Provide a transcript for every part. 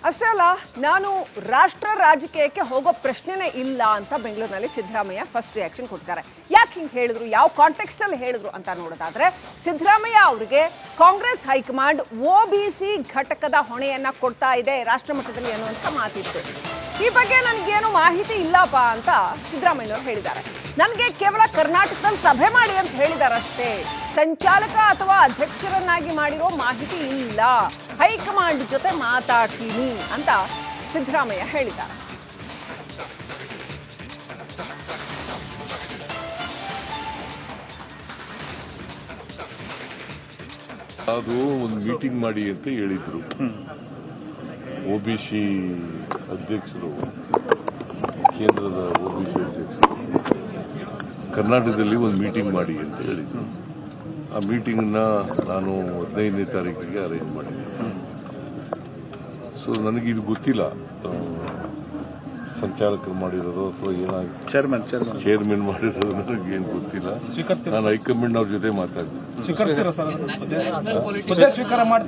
ಅಷ್ಟೇ ಅಲ್ಲ, ನಾನು ರಾಷ್ಟ್ರ ರಾಜಕೀಯಕ್ಕೆ ಹೋಗೋ ಪ್ರಶ್ನೆನೇ ಇಲ್ಲ ಅಂತ ಬೆಂಗಳೂರಿನಲ್ಲಿ ಸಿದ್ದರಾಮಯ್ಯ ಫಸ್ಟ್ ರಿಯಾಕ್ಷನ್ ಕೊಟ್ಟಿದ್ದಾರೆ. ಯಾಕೆ ಹಿಂಗೆ ಹೇಳಿದ್ರು, ಯಾವ ಕಾಂಟೆಕ್ಸ್ಟ್ ಅಲ್ಲಿ ಹೇಳಿದ್ರು ಅಂತ ನೋಡೋದಾದ್ರೆ, ಸಿದ್ದರಾಮಯ್ಯ ಅವರಿಗೆ ಕಾಂಗ್ರೆಸ್ ಹೈಕಮಾಂಡ್ OBC ಘಟಕದ ಹೊಣೆಯನ್ನ ಕೊಡ್ತಾ ಇದೆ ರಾಷ್ಟ್ರ ಮಟ್ಟದಲ್ಲಿ ಅನ್ನುವಂಥ ಮಾತಿತ್ತು. ಈ ಬಗ್ಗೆ ನನಗೇನು ಮಾಹಿತಿ ಇಲ್ಲಪ್ಪ ಅಂತ ಸಿದ್ದರಾಮಯ್ಯನವರು ಹೇಳಿದ್ದಾರೆ. ನನಗೆ ಕೇವಲ ಕರ್ನಾಟಕದಲ್ಲಿ ಸಭೆ ಮಾಡಿ ಅಂತ ಹೇಳಿದಾರಷ್ಟೇ, ಸಂಚಾಲಕ ಅಥವಾ ಅಧ್ಯಕ್ಷರನ್ನಾಗಿ ಮಾಡಿರೋ ಮಾಹಿತಿ ಇಲ್ಲ, ಹೈಕಮಾಂಡ್ ಜೊತೆ ಮಾತಾಡ್ತೀನಿ ಅಂತ ಸಿದ್ದರಾಮಯ್ಯ ಹೇಳಿದ್ದಾರೆ. ಅದು ಒಂದು ಮೀಟಿಂಗ್ ಮಾಡಿ ಅಂತ ಹೇಳಿದ್ರು. OBC ಅಧ್ಯಕ್ಷರು, ಕೇಂದ್ರದ OBC ಅಧ್ಯಕ್ಷರು ಕರ್ನಾಟಕದಲ್ಲಿ ಒಂದು ಮೀಟಿಂಗ್ ಮಾಡಿ ಅಂತ ಹೇಳಿದ್ರು. ಆ ಮೀಟಿಂಗ್ನ ನಾನು 15ನೇ ತಾರೀಕಿಗೆ ಅರೇಂಜ್ ಮಾಡಿದ್ದೆ. ಸೊ ನನಗಿದು ಗೊತ್ತಿಲ್ಲ, ಸಂಚಾಲಕರು ಮಾಡಿರೋದು ಅಥವಾ ಏನಾಗಿ ಚೇರ್ಮನ್ ಮಾಡಿರೋದು ನನಗೇನು ಗೊತ್ತಿಲ್ಲ. ನಾನು ಹೈಕಮಾಂಡ್ ಅವ್ರ ಜೊತೆ ಮಾತಾಡ್ತೀನಿ.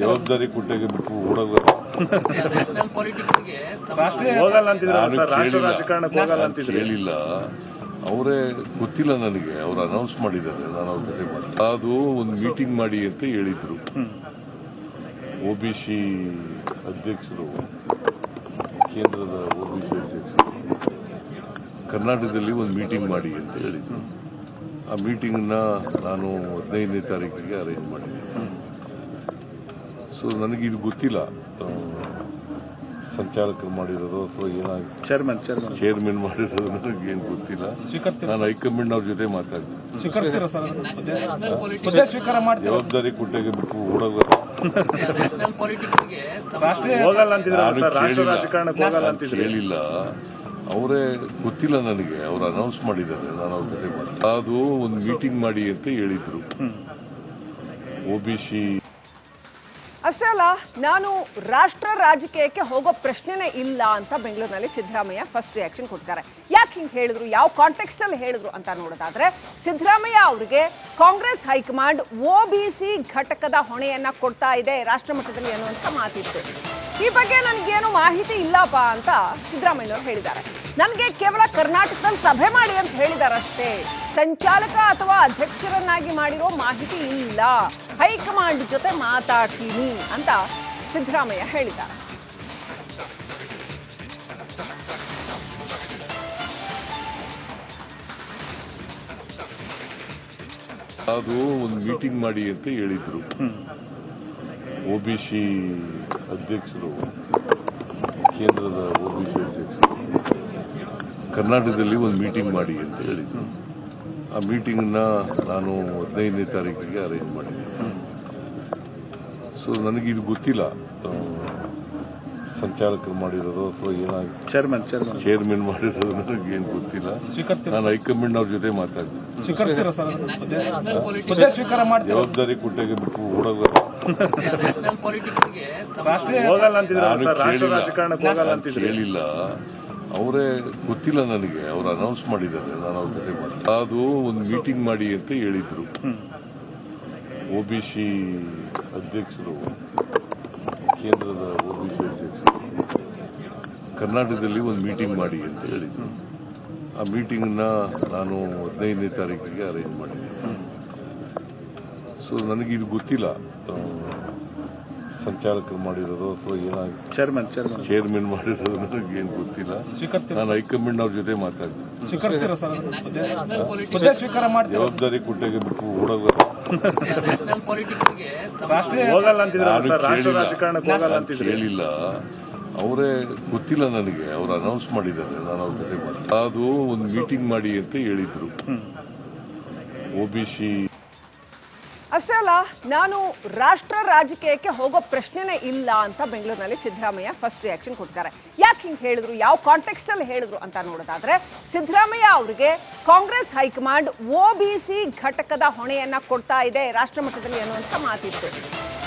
ಜವಾಬ್ದಾರಿ ಕೊಟ್ಟಾಗ ಬಿಟ್ಟು ಓಡೋಗ ಹೇಳಿಲ್ಲ, ಅವರೇ ಗೊತ್ತಿಲ್ಲ ನನಗೆ. ಅವ್ರು ಅನೌನ್ಸ್ ಮಾಡಿದ್ದಾರೆ, ನಾನು ಅವ್ರ ಜೊತೆ ಮಾತಾಡ್ತೀನಿ. ಅದು ಒಂದು ಮೀಟಿಂಗ್ ಮಾಡಿ ಅಂತ ಹೇಳಿದ್ರು. OBC ಅಧ್ಯಕ್ಷರು, ಕೇಂದ್ರದ OBC ಅಧ್ಯಕ್ಷರು ಕರ್ನಾಟಕದಲ್ಲಿ ಒಂದು ಮೀಟಿಂಗ್ ಮಾಡಿ ಅಂತ ಹೇಳಿದ್ರು. ಆ ಮೀಟಿಂಗ್ನ ನಾನು 15ನೇ ತಾರೀಕಿಗೆ ಅರೇಂಜ್ ಮಾಡಿದ್ದೆ. ಸೊ ನನಗಿದು ಗೊತ್ತಿಲ್ಲ, ಸಂಚಾಲಕರು ಮಾಡಿರೋದು ಅಥವಾ ಏನಾಗಿ ಚೇರ್ಮನ್ ಮಾಡಿರೋದು ನನಗೇನು ಗೊತ್ತಿಲ್ಲ. ನಾನು ಹೈಕಮಾಂಡ್ ಅವ್ರ ಜೊತೆ ಮಾತಾಡ್ತೀನಿ. ಜವಾಬ್ದಾರಿ ಕೊಟ್ಟಾಗ ಬಿಟ್ಟು ಓಡೋಗ ಹೇಳಿಲ್ಲ, ಅವರೇ ಗೊತ್ತಿಲ್ಲ ನನಗೆ. ಅವ್ರು ಅನೌನ್ಸ್ ಮಾಡಿದ್ದಾರೆ, ನಾನು ಅವ್ರ ಜೊತೆ ಮಾತಾಡ್ತೀನಿ. ಅದು ಒಂದು ಮೀಟಿಂಗ್ ಮಾಡಿ ಅಂತ ಹೇಳಿದ್ರು. OBC ಅಷ್ಟೇ ಅಲ್ಲ, ನಾನು ರಾಷ್ಟ್ರ ರಾಜಕೀಯಕ್ಕೆ ಹೋಗೋ ಪ್ರಶ್ನೆನೇ ಇಲ್ಲ ಅಂತ ಬೆಂಗಳೂರಿನಲ್ಲಿ ಸಿದ್ದರಾಮಯ್ಯ ಫಸ್ಟ್ ರಿಯಾಕ್ಷನ್ ಕೊಟ್ಟಿದ್ದಾರೆ. ಯಾಕೆ ಹಿಂಗೆ ಹೇಳಿದ್ರು, ಯಾವ ಕಾಂಟೆಕ್ಸ್ಟ್ ಅಲ್ಲಿ ಹೇಳಿದ್ರು ಅಂತ ನೋಡೋದಾದ್ರೆ, ಸಿದ್ದರಾಮಯ್ಯ ಅವರಿಗೆ ಕಾಂಗ್ರೆಸ್ ಹೈಕಮಾಂಡ್ OBC ಘಟಕದ ಹೊಣೆಯನ್ನ ಕೊಡ್ತಾ ಇದೆ ರಾಷ್ಟ್ರ ಮಟ್ಟದಲ್ಲಿ ಅನ್ನುವಂಥ ಮಾತಿತ್ತು. ಈ ಬಗ್ಗೆ ನನಗೇನು ಮಾಹಿತಿ ಇಲ್ಲಪ್ಪ ಅಂತ ಸಿದ್ದರಾಮಯ್ಯನವರು ಹೇಳಿದ್ದಾರೆ. ನನಗೆ ಕೇವಲ ಕರ್ನಾಟಕದಲ್ಲಿ ಸಭೆ ಮಾಡಿ ಅಂತ ಹೇಳಿದಾರಷ್ಟೇ, ಸಂಚಾಲಕ ಅಥವಾ ಅಧ್ಯಕ್ಷರನ್ನಾಗಿ ಮಾಡಿರೋ ಮಾಹಿತಿ ಇಲ್ಲ, ಹೈಕಮಾಂಡ್ ಜೊತೆ ಮಾತಾಡ್ತೀನಿ ಅಂತ ಸಿದ್ದರಾಮಯ್ಯ ಹೇಳಿದ್ದಾರೆ. ಅದು ಒಂದು ಮೀಟಿಂಗ್ ಮಾಡಿ ಅಂತ ಹೇಳಿದ್ರು. OBC ಅಧ್ಯಕ್ಷರು, ಕೇಂದ್ರದ OBC ಅಧ್ಯಕ್ಷರು ಕರ್ನಾಟಕದಲ್ಲಿ ಒಂದು ಮೀಟಿಂಗ್ ಮಾಡಿ ಅಂತ ಹೇಳಿದ್ರು. ಆ ಮೀಟಿಂಗ್ನ ನಾನು 15ನೇ ತಾರೀಕಿಗೆ ಅರೇಂಜ್ ಮಾಡಿದ್ದೆ. ಸೊ ನನಗಿದು ಗೊತ್ತಿಲ್ಲ, ಸಂಚಾಲಕರು ಮಾಡಿರೋದು ಅಥವಾ ಏನಾಗಿ ಚೇರ್ಮನ್ ಮಾಡಿರೋದು ನನಗೇನು ಗೊತ್ತಿಲ್ಲ. ನಾನು ಹೈಕಮಾಂಡ್ ಅವ್ರ ಜೊತೆ ಮಾತಾಡ್ತೀನಿ. ಜವಾಬ್ದಾರಿ ಕೊಟ್ಟಾಗ ಬಿಟ್ಟು ಓಡೋಗ ಹೇಳಿಲ್ಲ, ಅವರೇ ಗೊತ್ತಿಲ್ಲ ನನಗೆ. ಅವ್ರು ಅನೌನ್ಸ್ ಮಾಡಿದ್ದಾರೆ, ನಾನು ಅವ್ರ ಜೊತೆ ಮಾತಾಡ್ತೀನಿ. ಅದು ಒಂದು ಮೀಟಿಂಗ್ ಮಾಡಿ ಅಂತ ಹೇಳಿದ್ರು. OBC ಅಧ್ಯಕ್ಷರು, ಕೇಂದ್ರದ OBC ಅಧ್ಯಕ್ಷರು ಕರ್ನಾಟಕದಲ್ಲಿ ಒಂದು ಮೀಟಿಂಗ್ ಮಾಡಿ ಅಂತ ಹೇಳಿದ್ರು. ಆ ಮೀಟಿಂಗ್ನ ನಾನು 15ನೇ ತಾರೀಕಿಗೆ ಅರೇಂಜ್ ಮಾಡಿದ್ದೆ. ಸೊ ನನಗಿದು ಗೊತ್ತಿಲ್ಲ, ಸಂಚಾಲಕರು ಮಾಡಿರೋದು ಅಥವಾ ಏನಾಗಿ ಚೇರ್ಮನ್ ಮಾಡಿರೋದು ನನಗೇನು ಗೊತ್ತಿಲ್ಲ. ನಾನು ಹೈಕಮಾಂಡ್ ಅವ್ರ ಜೊತೆ ಮಾತಾಡ್ತೀನಿ. ಜವಾಬ್ದಾರಿ ಕೊಟ್ಟಾಗ ಬಿಟ್ಟು ಓಡೋಗ ಹೇಳಿಲ್ಲ, ಅವರೇ ಗೊತ್ತಿಲ್ಲ ನನಗೆ. ಅವ್ರು ಅನೌನ್ಸ್ ಮಾಡಿದ್ದಾರೆ, ನಾನು ಅವ್ರ ಜೊತೆ ಮಾತಾಡ್ತೀನಿ. ಅದು ಒಂದು ಮೀಟಿಂಗ್ ಮಾಡಿ ಅಂತ ಹೇಳಿದ್ರು. OBC ಅಷ್ಟೇ ಅಲ್ಲ, ನಾನು ರಾಷ್ಟ್ರ ರಾಜಕೀಯಕ್ಕೆ ಹೋಗೋ ಪ್ರಶ್ನೆನೇ ಇಲ್ಲ ಅಂತ ಬೆಂಗಳೂರಿನಲ್ಲಿ ಸಿದ್ದರಾಮಯ್ಯ ಫಸ್ಟ್ ರಿಯಾಕ್ಷನ್ ಕೊಟ್ಟಿದ್ದಾರೆ. ಯಾಕೆ ಹಿಂಗೆ ಹೇಳಿದ್ರು, ಯಾವ ಕಾಂಟೆಕ್ಸ್ಟ್ ಅಲ್ಲಿ ಹೇಳಿದ್ರು ಅಂತ ನೋಡೋದಾದ್ರೆ, ಸಿದ್ದರಾಮಯ್ಯ ಅವರಿಗೆ ಕಾಂಗ್ರೆಸ್ ಹೈಕಮಾಂಡ್ OBC ಘಟಕದ ಹೊಣೆಯನ್ನ ಕೊಡ್ತಾ ಇದೆ ರಾಷ್ಟ್ರ ಮಟ್ಟದಲ್ಲಿ ಅನ್ನುವಂಥ ಮಾತಿತ್ತು.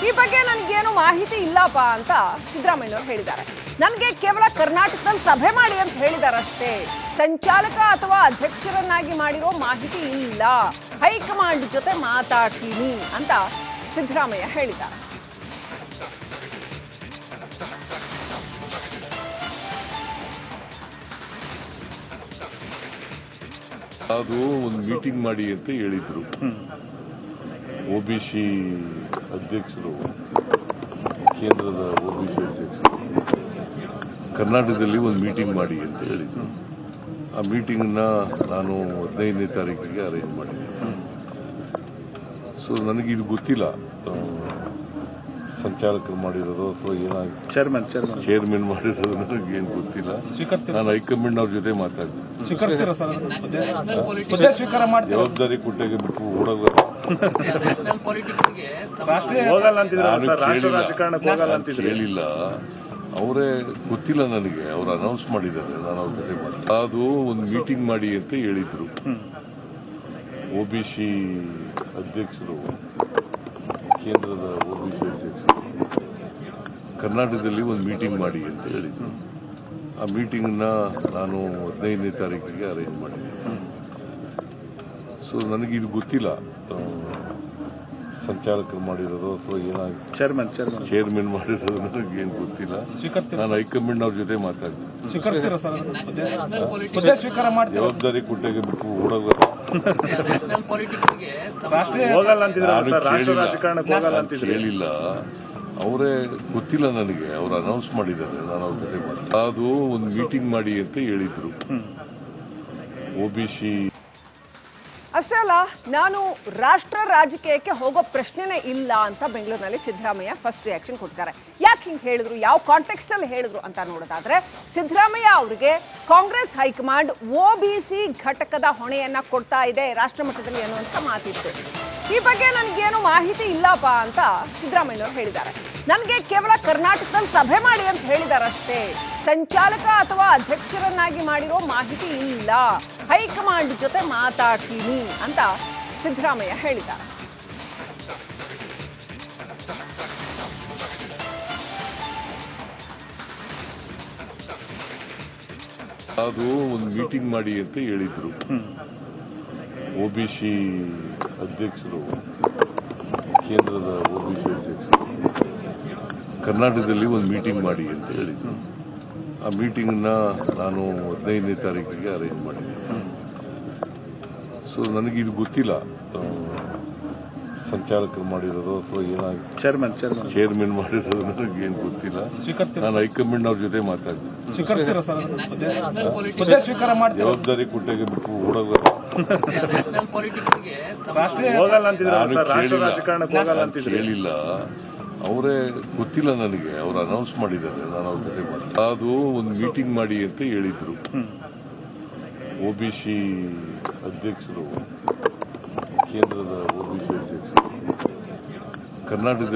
ಈ ಬಗ್ಗೆ ನನಗೇನು ಮಾಹಿತಿ ಇಲ್ಲಪ್ಪ ಅಂತ ಸಿದ್ದರಾಮಯ್ಯನವರು ಹೇಳಿದ್ದಾರೆ. ನನಗೆ ಕೇವಲ ಕರ್ನಾಟಕದಲ್ಲಿ ಸಭೆ ಮಾಡಿ ಅಂತ ಹೇಳಿದಾರಷ್ಟೇ, ಸಂಚಾಲಕ ಅಥವಾ ಅಧ್ಯಕ್ಷರನ್ನಾಗಿ ಮಾಡಿರೋ ಮಾಹಿತಿ ಇಲ್ಲ, ಹೈಕಮಾಂಡ್ ಜೊತೆ ಮಾತಾಡ್ತೀನಿ ಅಂತ ಸಿದ್ದರಾಮಯ್ಯ ಹೇಳಿದ್ದಾರೆ. ಅದು ಒಂದು ಮೀಟಿಂಗ್ ಮಾಡಿ ಅಂತ ಹೇಳಿದ್ರು. ಒಬಿಸಿ ಅಧ್ಯಕ್ಷರು, ಕೇಂದ್ರದ ಒಬಿಸಿ ಅಧ್ಯಕ್ಷರು ಕರ್ನಾಟಕದಲ್ಲಿ ಒಂದು ಮೀಟಿಂಗ್ ಮಾಡಿ ಅಂತ ಹೇಳಿದ್ರು. ಆ ಮೀಟಿಂಗ್ನ ನಾನು 15ನೇ ತಾರೀಕಿಗೆ ಅರೇಂಜ್ ಮಾಡಿದ್ದೆ. ಸೊ ನನಗಿದು ಗೊತ್ತಿಲ್ಲ, ಸಂಚಾಲಕರು ಮಾಡಿರೋದು ಅಥವಾ ಏನಾಗಿ ಚೇರ್ಮನ್ ಮಾಡಿರೋದು ನನಗೇನು ಗೊತ್ತಿಲ್ಲ. ನಾನು ಹೈಕಮಾಂಡ್ ಅವ್ರ ಜೊತೆ ಮಾತಾಡ್ತೀನಿ. ಜವಾಬ್ದಾರಿ ಕೊಟ್ಟಾಗ ಬಿಟ್ಟು ಓಡೋದು ಕೇಳಿಲ್ಲ. ಅವರೇ ಗೊತ್ತಿಲ್ಲ ನನಗೆ, ಅವ್ರು ಅನೌನ್ಸ್ ಮಾಡಿದ್ದಾರೆ. ನಾನು ಅವ್ರ ಜೊತೆ ಅದು ಒಂದು ಮೀಟಿಂಗ್ ಮಾಡಿ ಅಂತ ಹೇಳಿದ್ರು. ಒಬಿಸಿ ಅಧ್ಯಕ್ಷರು, ಕೇಂದ್ರದ ಒಬಿಸಿ ಅಧ್ಯಕ್ಷರು ಕರ್ನಾಟಕದಲ್ಲಿ ಒಂದು ಮೀಟಿಂಗ್ ಮಾಡಿ ಅಂತ ಹೇಳಿದ್ರು. ಆ ಮೀಟಿಂಗ್ನ ನಾನು 15ನೇ ತಾರೀಕಿಗೆ ಅರೇಂಜ್ ಮಾಡಿದ್ದೆ. ಸೊ ನನಗಿದು ಗೊತ್ತಿಲ್ಲ, ಸಂಚಾಲಕರು ಮಾಡಿರೋದು ಅಥವಾ ಏನಾಗಿ ಚೇರ್ಮನ್ ಮಾಡಿರೋದು ನನಗೇನು ಗೊತ್ತಿಲ್ಲ. ನಾನು ಹೈಕಮಾಂಡ್ ಅವ್ರ ಜೊತೆ ಮಾತಾಡ್ತೀನಿ. ಜವಾಬ್ದಾರಿ ಕೊಟ್ಟಾಗ ಬಿಟ್ಟು ಓಡೋದು ಕೇಳಿಲ್ಲ. ಅವರೇ ಗೊತ್ತಿಲ್ಲ ನನಗೆ, ಅವ್ರು ಅನೌನ್ಸ್ ಮಾಡಿದ್ದಾರೆ. ನಾನು ಅವ್ರ ಜೊತೆ ಅದು ಒಂದು ಮೀಟಿಂಗ್ ಮಾಡಿ ಅಂತ ಹೇಳಿದ್ರು. ಒಬಿಸಿ ಅಷ್ಟೇ ಅಲ್ಲ, ನಾನು ರಾಷ್ಟ್ರ ರಾಜಕೀಯಕ್ಕೆ ಹೋಗೋ ಪ್ರಶ್ನೆನೇ ಇಲ್ಲ ಅಂತ ಬೆಂಗಳೂರಿನಲ್ಲಿ ಸಿದ್ದರಾಮಯ್ಯ ಫಸ್ಟ್ ರಿಯಾಕ್ಷನ್ ಕೊಡ್ತಾರೆ. ಯಾಕೆ ಹಿಂಗೆ ಹೇಳಿದ್ರು, ಯಾವ ಕಾಂಟೆಕ್ಸ್ಟ್ ಅಲ್ಲಿ ಹೇಳಿದ್ರು ಅಂತ ನೋಡೋದಾದ್ರೆ, ಸಿದ್ದರಾಮಯ್ಯ ಅವರಿಗೆ ಕಾಂಗ್ರೆಸ್ ಹೈಕಮಾಂಡ್ ಒಬಿಸಿ ಘಟಕದ ಹೊಣೆಯನ್ನ ಕೊಡ್ತಾ ಇದೆ ರಾಷ್ಟ್ರ ಮಟ್ಟದಲ್ಲಿ ಅನ್ನುವಂಥ ಮಾತಿತ್ತು. ಈ ಬಗ್ಗೆ ನನಗೇನು ಮಾಹಿತಿ ಇಲ್ಲಪ್ಪ ಅಂತ ಸಿದ್ದರಾಮಯ್ಯನವರು ಹೇಳಿದ್ದಾರೆ. ನನಗೆ ಕೇವಲ ಕರ್ನಾಟಕದಲ್ಲಿ ಸಭೆ ಮಾಡಿ ಅಂತ ಹೇಳಿದಾರಷ್ಟೇ, ಸಂಚಾಲಕ ಅಥವಾ ಅಧ್ಯಕ್ಷರನ್ನಾಗಿ ಮಾಡಿರೋ ಮಾಹಿತಿ ಇಲ್ಲ, ಹೈಕಮಾಂಡ್ ಜೊತೆ ಮಾತಾಡ್ತೀನಿ ಅಂತ ಸಿದ್ದರಾಮಯ್ಯ ಹೇಳಿದ್ದಾರೆ. ಅದು ಒಂದು ಮೀಟಿಂಗ್ ಮಾಡಿ ಅಂತ ಹೇಳಿದ್ರು. ಒಬಿಸಿ ಅಧ್ಯಕ್ಷರು, ಕೇಂದ್ರದ ಒಬಿಸಿ ಅಧ್ಯಕ್ಷರು ಕರ್ನಾಟಕದಲ್ಲಿ ಒಂದು ಮೀಟಿಂಗ್ ಮಾಡಿ ಅಂತ ಹೇಳಿದ್ರು. ಆ ಮೀಟಿಂಗ್ನ ನಾನು 15ನೇ ತಾರೀಕಿಗೆ ಅರೇಂಜ್ ಮಾಡಿದ್ದೆ. ಸೊ ನನಗಿದು ಗೊತ್ತಿಲ್ಲ, ಸಂಚಾಲಕರು ಮಾಡಿರೋದು ಅಥವಾ ಏನಾಗಿ ಚೇರ್ಮನ್ ಮಾಡಿರೋದು ನನಗೇನು ಗೊತ್ತಿಲ್ಲ. ನಾನು ಹೈಕಮಾಂಡ್ ಅವ್ರ ಜೊತೆ ಮಾತಾಡ್ತೀನಿ. ಜವಾಬ್ದಾರಿ ಕೊಟ್ಟಾಗ ಬಿಟ್ಟು ಓಡೋದು ಕೇಳಿಲ್ಲ. ಅವರೇ ಗೊತ್ತಿಲ್ಲ ನನಗೆ, ಅವ್ರು ಅನೌನ್ಸ್ ಮಾಡಿದ್ದಾರೆ. ನಾನು ಅವ್ರ ಜೊತೆ ಅದು ಒಂದು ಮೀಟಿಂಗ್ ಮಾಡಿ ಅಂತ ಹೇಳಿದ್ರು. ಒಬಿಸಿ ಅಧ್ಯಕ್ಷರು, ಕೇಂದ್ರದ ಒಬಿಸಿ ಅಧ್ಯಕ್ಷರು ಕರ್ನಾಟಕದಲ್ಲಿ